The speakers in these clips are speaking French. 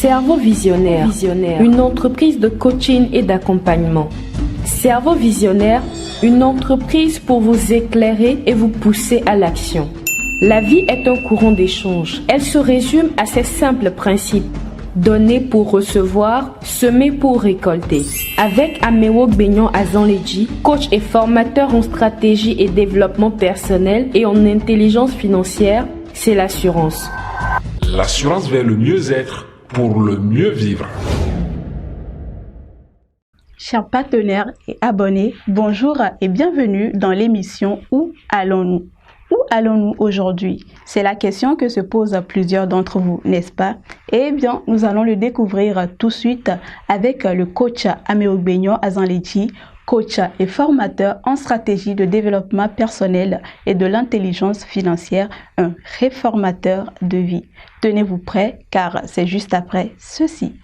Cerveau Visionnaire, une entreprise de coaching et d'accompagnement. Cerveau Visionnaire, une entreprise pour vous éclairer et vous pousser à l'action. La vie est un courant d'échange. Elle se résume à ces simples principes. Donner pour recevoir, semer pour récolter. Avec Amewo Gbenyon Azanledji, coach et formateur en stratégie et développement personnel et en intelligence financière, c'est l'assurance. L'assurance vers le mieux-être pour le mieux vivre. Chers partenaires et abonnés, bonjour et bienvenue dans l'émission Où allons-nous ? Où allons-nous aujourd'hui? C'est la question que se posent plusieurs d'entre vous, n'est-ce pas? Eh bien, nous allons le découvrir tout de suite avec le coach Amewo Gbenyon Azanledji, coach et formateur en stratégie de développement personnel et de l'intelligence financière, un réformateur de vie. Tenez-vous prêts car c'est juste après ceci.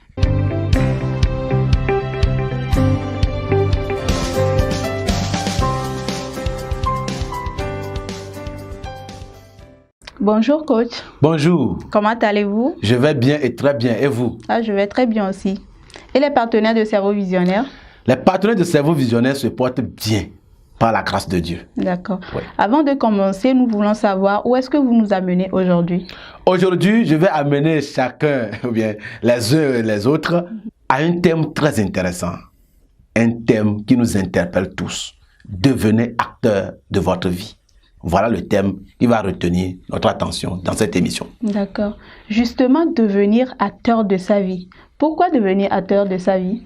Bonjour coach. Bonjour. Comment allez-vous? Je vais bien et très bien. Et vous? Je vais très bien aussi. Et les partenaires de Cerveau Visionnaire? Les partenaires de Cerveau Visionnaire se portent bien par la grâce de Dieu. D'accord. Oui. Avant de commencer, nous voulons savoir où est-ce que vous nous amenez aujourd'hui? Aujourd'hui, je vais amener chacun, ou bien les uns et les autres, à un thème très intéressant. Un thème qui nous interpelle tous. Devenez acteur de votre vie. Voilà le thème qui va retenir notre attention dans cette émission. D'accord. Justement, devenir acteur de sa vie. Pourquoi devenir acteur de sa vie?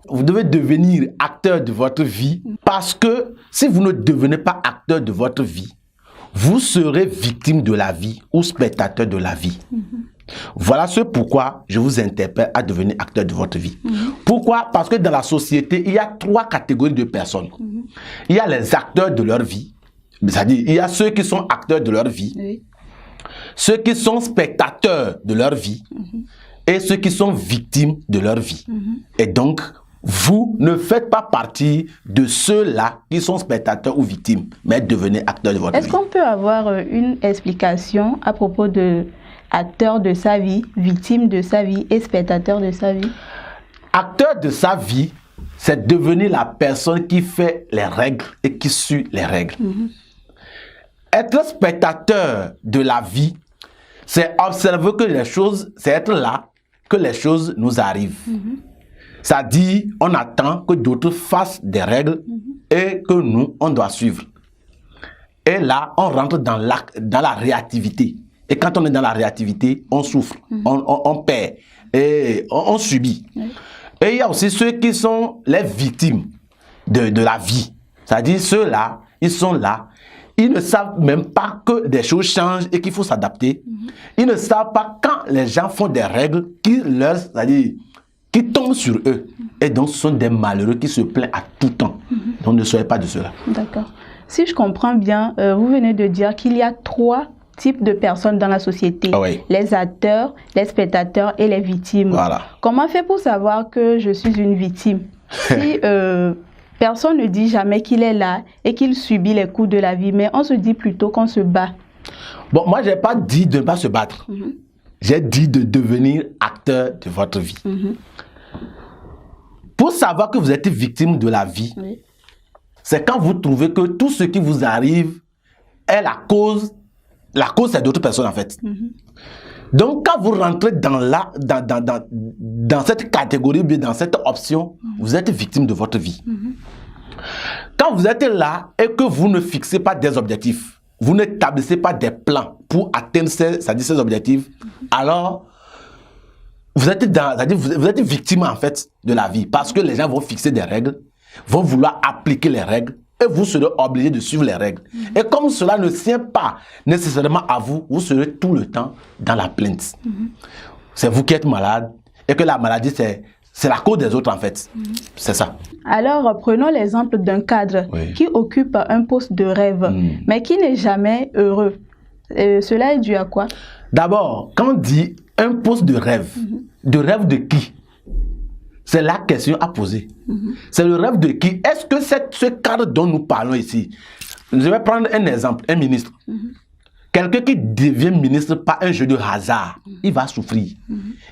Vous devez devenir acteur de votre vie parce que si vous ne devenez pas acteur de votre vie, vous serez victime de la vie ou spectateur de la vie. Voilà ce pourquoi je vous interpelle à devenir acteur de votre vie. Pourquoi? Parce que dans la société, il y a trois catégories de personnes. Il y a les acteurs de leur vie. C'est-à-dire, il y a ceux qui sont acteurs de leur vie, oui, ceux qui sont spectateurs de leur vie, et ceux qui sont victimes de leur vie. Et donc, vous ne faites pas partie de ceux-là qui sont spectateurs ou victimes, mais devenez acteurs de votre vie. Est-ce qu'on peut avoir une explication à propos de acteur de sa vie, victime de sa vie et spectateur de sa vie? Acteur de sa vie, c'est devenir la personne qui fait les règles et qui suit les règles. Être spectateur de la vie, c'est observer que les choses, c'est être là que les choses nous arrivent. C'est-à-dire, on attend que d'autres fassent des règles et que nous, on doit suivre. Et là, on rentre dans la réactivité. Et quand on est dans la réactivité, on souffre, on perd et on subit. Et il y a aussi ceux qui sont les victimes de la vie. C'est-à-dire, ceux-là, ils sont là. Ils ne savent même pas que des choses changent et qu'il faut s'adapter. Ils ne savent pas quand les gens font des règles c'est-à-dire, qui tombent sur eux. Et donc, ce sont des malheureux qui se plaignent à tout temps. Donc, ne soyez pas de ceux-là. D'accord. Si je comprends bien, vous venez de dire qu'il y a trois types de personnes dans la société. Oui. Les acteurs, les spectateurs et les victimes. Voilà. Comment faire pour savoir que je suis une victime? Si personne ne dit jamais qu'il est là et qu'il subit les coups de la vie, mais on se dit plutôt qu'on se bat. Bon, moi, je n'ai pas dit de ne pas se battre. J'ai dit de devenir acteur de votre vie. Pour savoir que vous êtes victime de la vie, c'est quand vous trouvez que tout ce qui vous arrive est la cause. La cause, c'est d'autres personnes, en fait. Donc, quand vous rentrez dans cette catégorie, dans cette option, vous êtes victime de votre vie. Quand vous êtes là et que vous ne fixez pas des objectifs, vous n'établissez pas des plans pour atteindre ces objectifs, alors vous êtes victime, en fait, de la vie. Parce que les gens vont fixer des règles, vont vouloir appliquer les règles, et vous serez obligé de suivre les règles. Et comme cela ne tient pas nécessairement à vous, vous serez tout le temps dans la plainte. C'est vous qui êtes malade et que la maladie, c'est la cause des autres en fait. C'est ça. Alors, prenons l'exemple d'un cadre qui occupe un poste de rêve, mais qui n'est jamais heureux. Cela est dû à quoi? D'abord, quand on dit un poste de rêve de qui? C'est la question à poser. C'est le rêve de qui? Est-ce que ce cadre dont nous parlons ici, je vais prendre un exemple, un ministre. Quelqu'un qui devient ministre par un jeu de hasard, il va souffrir.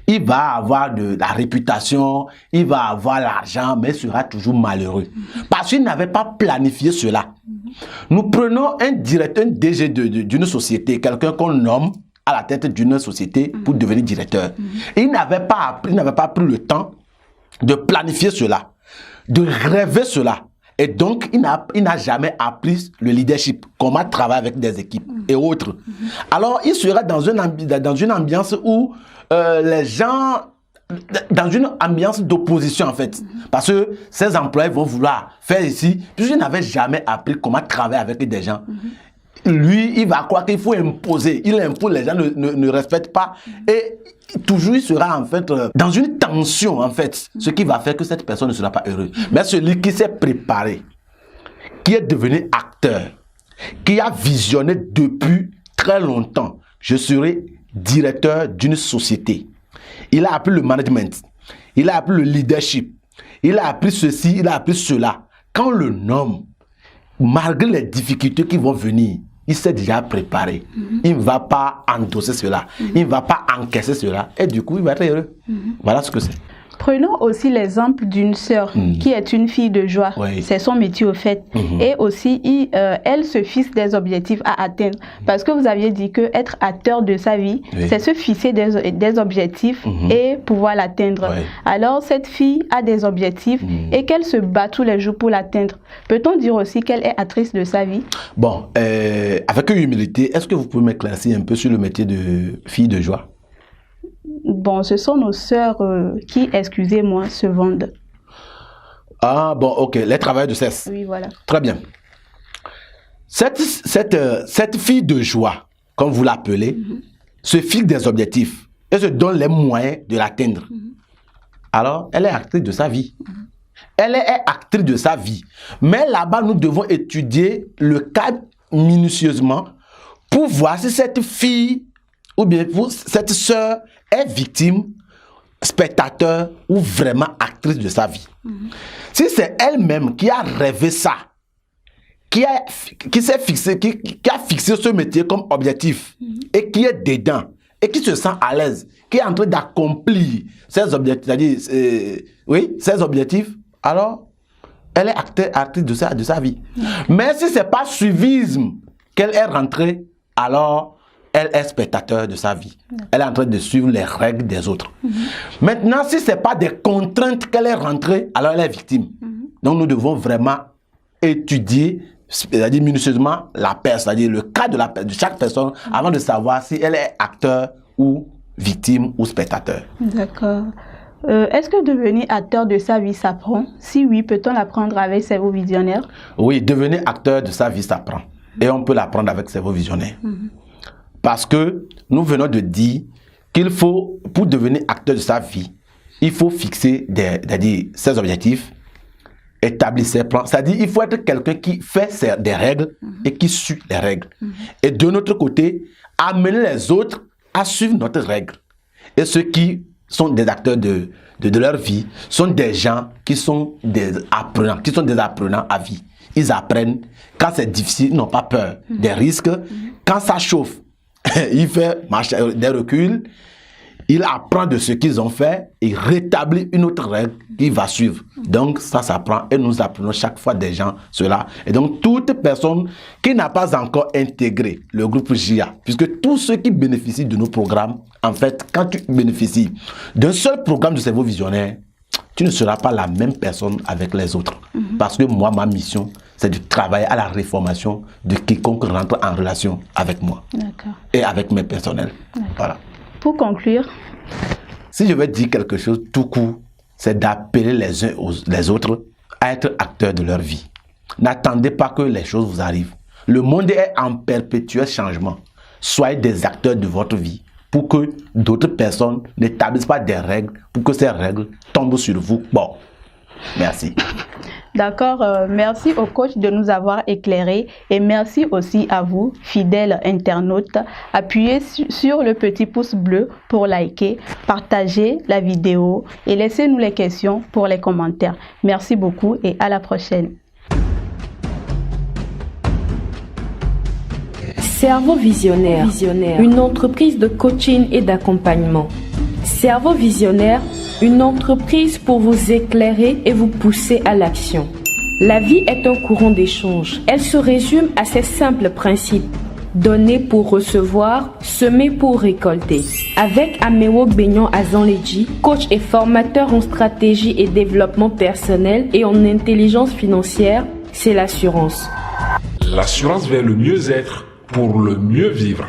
Il va avoir de la réputation, il va avoir l'argent, mais il sera toujours malheureux. Parce qu'il n'avait pas planifié cela. Nous prenons un directeur, un DG d'une société, quelqu'un qu'on nomme à la tête d'une société pour devenir directeur. Et il n'avait pas pris le temps de planifier cela, de rêver cela. Et donc, il n'a jamais appris le leadership, comment travailler avec des équipes et autres. Alors, il sera dans une ambiance où les gens, dans une ambiance d'opposition en fait. Parce que ses employés vont vouloir faire ici, puisqu'il n'avait jamais appris comment travailler avec des gens. Lui, il va croire qu'il faut imposer. Il impose, les gens ne respectent pas. Et toujours, il sera en fait dans une tension, en fait. Ce qui va faire que cette personne ne sera pas heureuse. Mais celui qui s'est préparé, qui est devenu acteur, qui a visionné depuis très longtemps, je serai directeur d'une société. Il a appris le management. Il a appris le leadership. Il a appris ceci, il a appris cela. Quand on le nomme, malgré les difficultés qui vont venir, il s'est déjà préparé. Il ne va pas endosser cela. Il ne va pas encaisser cela. Et du coup, il va être heureux. Voilà ce que c'est. Prenons aussi l'exemple d'une sœur qui est une fille de joie. Oui. C'est son métier au fait. Et aussi, elle se fixe des objectifs à atteindre. Parce que vous aviez dit que être acteur de sa vie, c'est se fixer des objectifs et pouvoir l'atteindre. Oui. Alors, cette fille a des objectifs et qu'elle se bat tous les jours pour l'atteindre. Peut-on dire aussi qu'elle est actrice de sa vie? Bon, avec humilité, est-ce que vous pouvez m'éclaircir un peu sur le métier de fille de joie? Bon, ce sont nos sœurs qui, excusez-moi, se vendent. Ah, bon, ok, les travailleurs de sexe. Oui, voilà. Très bien. Cette fille de joie, comme vous l'appelez, se fixe des objectifs et se donne les moyens de l'atteindre. Alors, elle est actrice de sa vie. Elle est actrice de sa vie. Mais là-bas, nous devons étudier le cas minutieusement pour voir si cette fille ou bien cette sœur est victime, spectateur ou vraiment actrice de sa vie. Si c'est elle-même qui a rêvé ça, qui a fixé ce métier comme objectif et qui est dedans et qui se sent à l'aise, qui est en train d'accomplir ses objectifs, c'est-à-dire, ses objectifs, alors elle est actrice de sa vie. Mais si c'est pas suivisme qu'elle est rentrée, alors elle est spectateur de sa vie. Elle est en train de suivre les règles des autres. Maintenant, si ce n'est pas des contraintes qu'elle est rentrée, alors elle est victime. Donc, nous devons vraiment étudier, c'est-à-dire minutieusement, la personne, c'est-à-dire le cas de chaque personne, avant de savoir si elle est acteur ou victime ou spectateur. D'accord. Est-ce que devenir acteur de sa vie s'apprend? Si oui, peut-on l'apprendre avec Cerveau Visionnaire? Oui, devenir acteur de sa vie s'apprend. Et on peut l'apprendre avec Cerveau Visionnaire. Parce que nous venons de dire qu'il faut, pour devenir acteur de sa vie, il faut fixer ses objectifs, établir ses plans. C'est-à-dire qu'il faut être quelqu'un qui fait des règles et qui suit les règles. Et de notre côté, amener les autres à suivre notre règle. Et ceux qui sont des acteurs de leur vie sont des gens qui sont des apprenants à vie. Ils apprennent. Quand c'est difficile, ils n'ont pas peur des risques. Quand ça chauffe, il fait des reculs, il apprend de ce qu'ils ont fait et rétablit une autre règle qu'il va suivre. Donc ça s'apprend et nous apprenons chaque fois des gens cela. Et donc toute personne qui n'a pas encore intégré le groupe JIA, puisque tous ceux qui bénéficient de nos programmes, en fait, quand tu bénéficies d'un seul programme de Cerveau Visionnaire, tu ne seras pas la même personne avec les autres. Parce que moi, ma mission, c'est de travailler à la réformation de quiconque rentre en relation avec moi et avec mes personnels. Voilà. Pour conclure, si je veux dire quelque chose tout court, c'est d'appeler les uns les autres à être acteurs de leur vie. N'attendez pas que les choses vous arrivent. Le monde est en perpétuel changement. Soyez des acteurs de votre vie pour que d'autres personnes n'établissent pas des règles, pour que ces règles tombent sur vous. Bon, merci. D'accord, merci au coach de nous avoir éclairés et merci aussi à vous, fidèles internautes. Appuyez sur le petit pouce bleu pour liker, partager la vidéo et laissez-nous les questions pour les commentaires. Merci beaucoup et à la prochaine. Cerveau Visionnaire, une entreprise de coaching et d'accompagnement. Cerveau Visionnaire, une entreprise pour vous éclairer et vous pousser à l'action. La vie est un courant d'échange. Elle se résume à ces simples principes. Donner pour recevoir, semer pour récolter. Avec Amewo Benyon Azanledji, coach et formateur en stratégie et développement personnel et en intelligence financière, c'est l'assurance. L'assurance vers le mieux-être pour le mieux vivre.